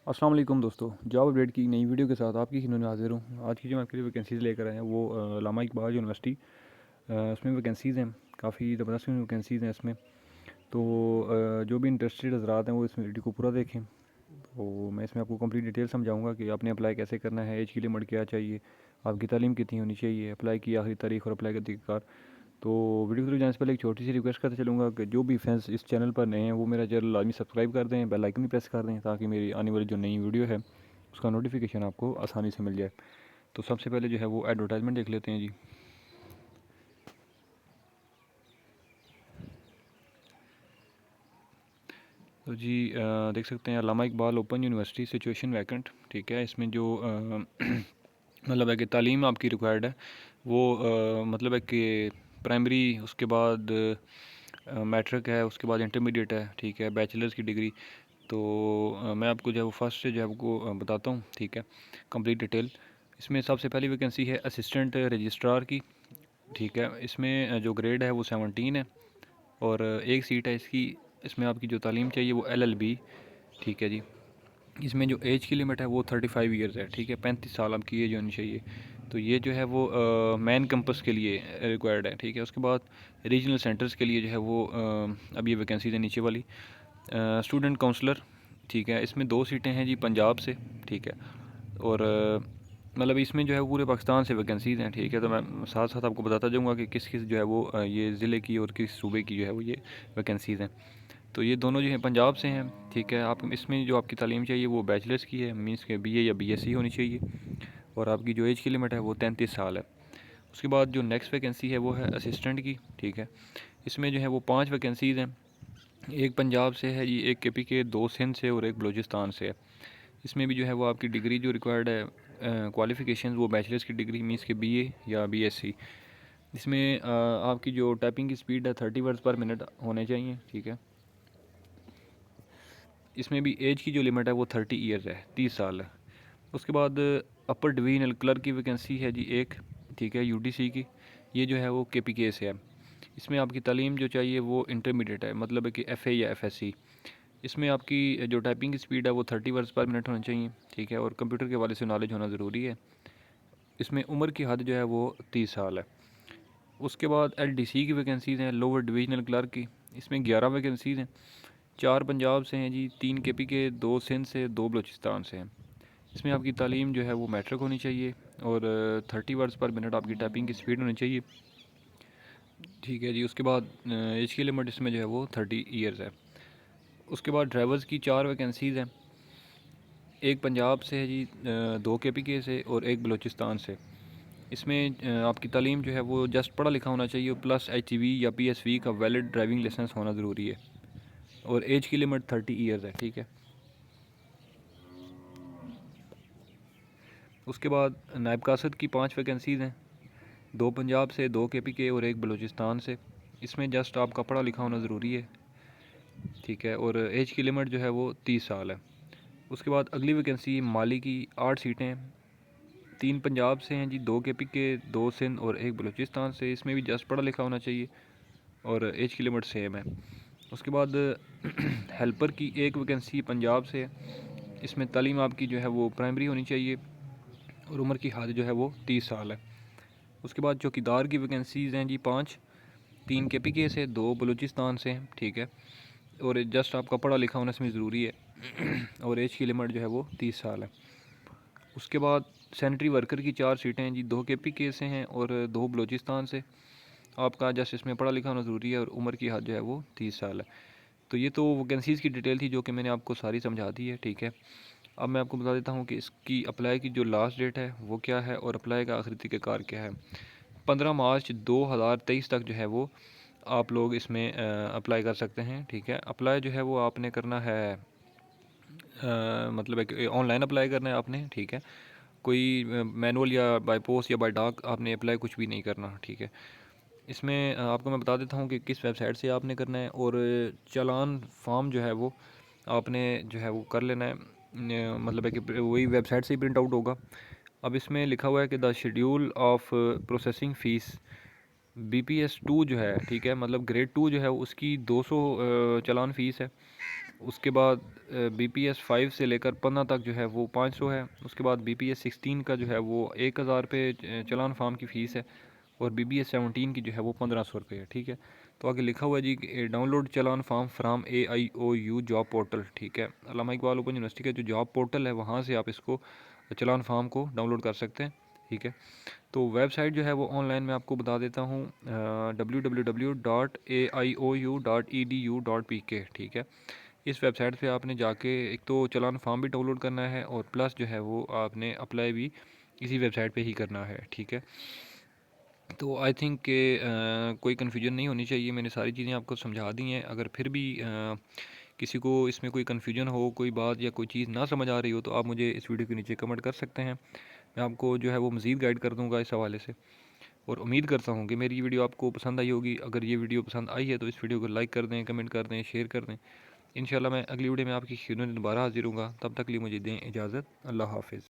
अस्सलाम वालेकुम दोस्तों, जॉब अपडेट की नई वीडियो के साथ आपकी खिदमत में हाजिर हूँ। आज की जो मैं आपके लिए वैकेंसीज़ लेकर आया हूँ वो अल्लामा इकबाल यूनिवर्सिटी, उसमें वैकेंसीज़ हैं, काफ़ी ज़बरदस्त वैकेंसीज़ हैं इसमें। तो जो भी इंटरेस्टेड हज़रात हैं वो इस वीडियो को पूरा देखें। तो मैं इसमें आपको कंप्लीट डिटेल समझाऊंगा कि आपने अप्लाई कैसे करना है, एज की लिमिट क्या चाहिए, आपकी तालीम कितनी होनी चाहिए, अप्लाई की आखिरी तारीख और अप्लाई का तरीक़ाकार। तो वीडियो शुरू जाने से पहले एक छोटी सी रिक्वेस्ट करते चलूँगा कि जो भी फैंस इस चैनल पर नए हैं वो मेरा चैनल लाजमी सब्सक्राइब कर दें, बेल आइकन भी प्रेस कर दें ताकि मेरी आने वाली जो नई वीडियो है उसका नोटिफिकेशन आपको आसानी से मिल जाए। तो सबसे पहले जो है वो एडवर्टाइजमेंट देख लेते हैं जी। तो जी देख सकते हैं Allama Iqbal open university situation vacant, ठीक है। इसमें जो मतलब है कि तालीम आपकी रिक्वायर्ड है वो मतलब है कि प्राइमरी, उसके बाद मैट्रिक है, उसके बाद इंटरमीडिएट है, ठीक है, बैचलर्स की डिग्री। तो मैं आपको जो है वो फर्स्ट से जो है आपको बताता हूँ, ठीक है, कंप्लीट डिटेल। इसमें सबसे पहली वैकेंसी है असिस्टेंट रजिस्ट्रार की, ठीक है। इसमें जो ग्रेड है वो 17 है और एक सीट है इसकी। इसमें आपकी जो तालीम चाहिए वो LLB, ठीक है जी। इसमें जो एज की लिमिट है वो 35 ईयर्स है, ठीक है, 35 साल आपकी एज होनी चाहिए। तो ये जो है वो मेन कैंपस के लिए रिक्वायर्ड है, ठीक है। उसके बाद रीजनल सेंटर्स के लिए जो है वो अब ये वैकेंसी है नीचे वाली स्टूडेंट काउंसलर, ठीक है। इसमें 2 सीटें हैं जी पंजाब से, ठीक है। और मतलब इसमें जो है पूरे पाकिस्तान से वैकेंसीज़ हैं, ठीक है। तो मैं साथ साथ आपको बताता जाऊँगा कि किस किस जो है वो ये ज़िले की और किस सूबे की जो है वो ये वैकेंसीज़ हैं। तो ये दोनों जो हैं पंजाब से हैं, ठीक है। आप इसमें जो आपकी तालीम चाहिए वो बैचलर्स की है, मीन्स के BA या BSc होनी चाहिए और आपकी जो एज की लिमिट है वो 33 साल है। उसके बाद जो नेक्स्ट वैकेंसी है वो है असिस्टेंट की, ठीक है। इसमें जो है वो 5 वैकेंसीज़ हैं। एक पंजाब से है जी, एक KPK, 2 सिंध से और एक बलूचिस्तान से है। इसमें भी जो है वो आपकी डिग्री जो रिक्वायर्ड है क्वालिफ़िकेशन वो बैचलर्स की डिग्री मीन्स के BA या BSc। इसमें आपकी जो टाइपिंग की स्पीड है 30 वर्ड्स पर मिनट होने चाहिए, ठीक है। इसमें भी एज की जो लिमिट है वो 30 ईयर्स है, 30 साल है। उसके बाद अपर डिवीजनल क्लर्क की वैकेंसी है जी एक, ठीक है, UTC की। ये जो है वो KPK से है। इसमें आपकी तालीम जो चाहिए वो इंटरमीडिएट है, मतलब है कि FA या FSC। इसमें आपकी जो टाइपिंग की स्पीड है वो 30 वर्ड्स पर मिनट होनी चाहिए, ठीक है, और कंप्यूटर के हवाले से नॉलेज होना ज़रूरी है। इसमें उम्र की हद जो है वो 30 साल है। उसके बाद LDC की वैकेंसीज़ हैं, लोअर डिवीजनल क्लर्क की। इसमें 11 वैकेंसीज़ हैं, 4 पंजाब से हैं जी, 3 KPK, 2 सिंध से, 2 बलूचिस्तान से हैं। इसमें आपकी तालीम जो है वो मैट्रिक होनी चाहिए और 30 वर्ड्स पर मिनट आपकी टाइपिंग की स्पीड होनी चाहिए, ठीक है जी। उसके बाद एज की लिमिट इसमें जो है वो 30 ईयर्स है। उसके बाद ड्राइवर्स की 4 वैकेंसीज़ हैं। एक पंजाब से है जी, 2 KPK से और एक बलूचिस्तान से। इसमें आपकी तालीम जो है वो जस्ट पढ़ा लिखा होना चाहिए, प्लस HGV या PSV का वैलिड ड्राइविंग लाइसेंस होना ज़रूरी है और एज की लिमिट 30 ईयर्स है, ठीक है। उसके बाद नायब कासद की 5 वैकेंसीज़ हैं, 2 पंजाब से, 2 KPK और एक बलूचिस्तान से। इसमें जस्ट आपका पढ़ा लिखा होना ज़रूरी है, ठीक है, और एज की लिमिट जो है वो 30 साल है। उसके बाद अगली वैकेंसी माली की 8 सीटें हैं, 3 पंजाब से हैं जी, 2 KPK, 2 सिंध और एक बलूचिस्तान से। इसमें भी जस्ट पढ़ा लिखा होना चाहिए और एज की लिमिट सेम है। उसके बाद हेल्पर की एक वैकेंसी पंजाब से है। इसमें तालीम आपकी जो है वो प्राइमरी होनी चाहिए और उम्र की हद जो है वो 30 साल है। उसके बाद चौकीदार की वैकेंसीज़ हैं जी 5, 3 KPK से, 2 बलूचिस्तान से हैं, ठीक है, और जस्ट आपका पढ़ा लिखा होना इसमें ज़रूरी है और एज की लिमिट जो है वो 30 साल है। उसके बाद सैनिटरी वर्कर की 4 सीटें हैं जी, 2 KPK से हैं और 2 बलूचिस्तान से। आपका जस्ट इसमें पढ़ा लिखा होना ज़रूरी है और उम्र की हद जो है वो 30 साल है। तो ये तो वैकेंसीज़ की डिटेल थी जो कि मैंने आपको सारी समझा दी है, ठीक है। अब मैं आपको बता देता हूँ कि इसकी अप्लाई की जो लास्ट डेट है वो क्या है और अप्लाई का आखिरी तरीक़ाकार क्या है। 15 मार्च 2023 तक जो है वो आप लोग इसमें अप्लाई कर सकते हैं, ठीक है। अप्लाई जो है वो आपने करना है मतलब एक ऑनलाइन अप्लाई करना है आपने, ठीक है। कोई मैनुअल या बाय पोस्ट या बाय डाक आपने अप्लाई कुछ भी नहीं करना, ठीक है। इसमें आपको मैं बता देता हूँ कि किस वेबसाइट से आपने करना है और चालान फॉर्म जो है वो आपने जो है वो कर लेना है, मतलब है कि वही वेबसाइट से ही प्रिंट आउट होगा। अब इसमें लिखा हुआ है कि the schedule of processing fees BPS 2 जो है, ठीक है, मतलब ग्रेड 2 जो है उसकी 200 चालान फ़ीस है। उसके बाद BPS 5 से लेकर 15 तक जो है वो 500 है। उसके बाद BPS 16 का जो है वो 1000 रुपये चलान फार्म की फ़ीस है, और BPS 17 की जो है वो 1500 रुपये है। ठीक है, तो आगे लिखा हुआ है जी download challan form from AIOU job portal. ठीक है, अल्लामा इकबाल ओपन यूनिवर्सिटी का जो जॉब पोर्टल है वहाँ से आप इसको चलान फार्म को डाउनलोड कर सकते हैं। ठीक है, तो वेबसाइट जो है वो ऑनलाइन मैं आपको बता देता हूँ, www.aiou.edu.pk। ठीक है, इस वेबसाइट पे आपने जाके एक तो चलान फार्म भी डाउनलोड करना है, और प्लस जो है वो आपने अप्लाई भी इसी वेबसाइट पे ही करना है। ठीक है, तो आई थिंक के कोई कन्फ्यूजन नहीं होनी चाहिए, मैंने सारी चीज़ें आपको समझा दी हैं। अगर फिर भी किसी को इसमें कोई कन्फ्यूजन हो, कोई बात या कोई चीज़ ना समझ आ रही हो, तो आप मुझे इस वीडियो के नीचे कमेंट कर सकते हैं। मैं आपको जो है वो मज़ीद गाइड कर दूँगा इस हवाले से, और उम्मीद करता हूँ कि मेरी ये वीडियो आपको पसंद आई होगी। अगर ये वीडियो पसंद आई है तो इस वीडियो को लाइक कर दें, कमेंट कर दें, शेयर कर दें। इंशाल्लाह मैं अगली वीडियो में आपकी खिदमत में दोबारा हाजिर हूँगा। तब तक के लिए मुझे दें इजाज़त। अल्लाह हाफ़िज़।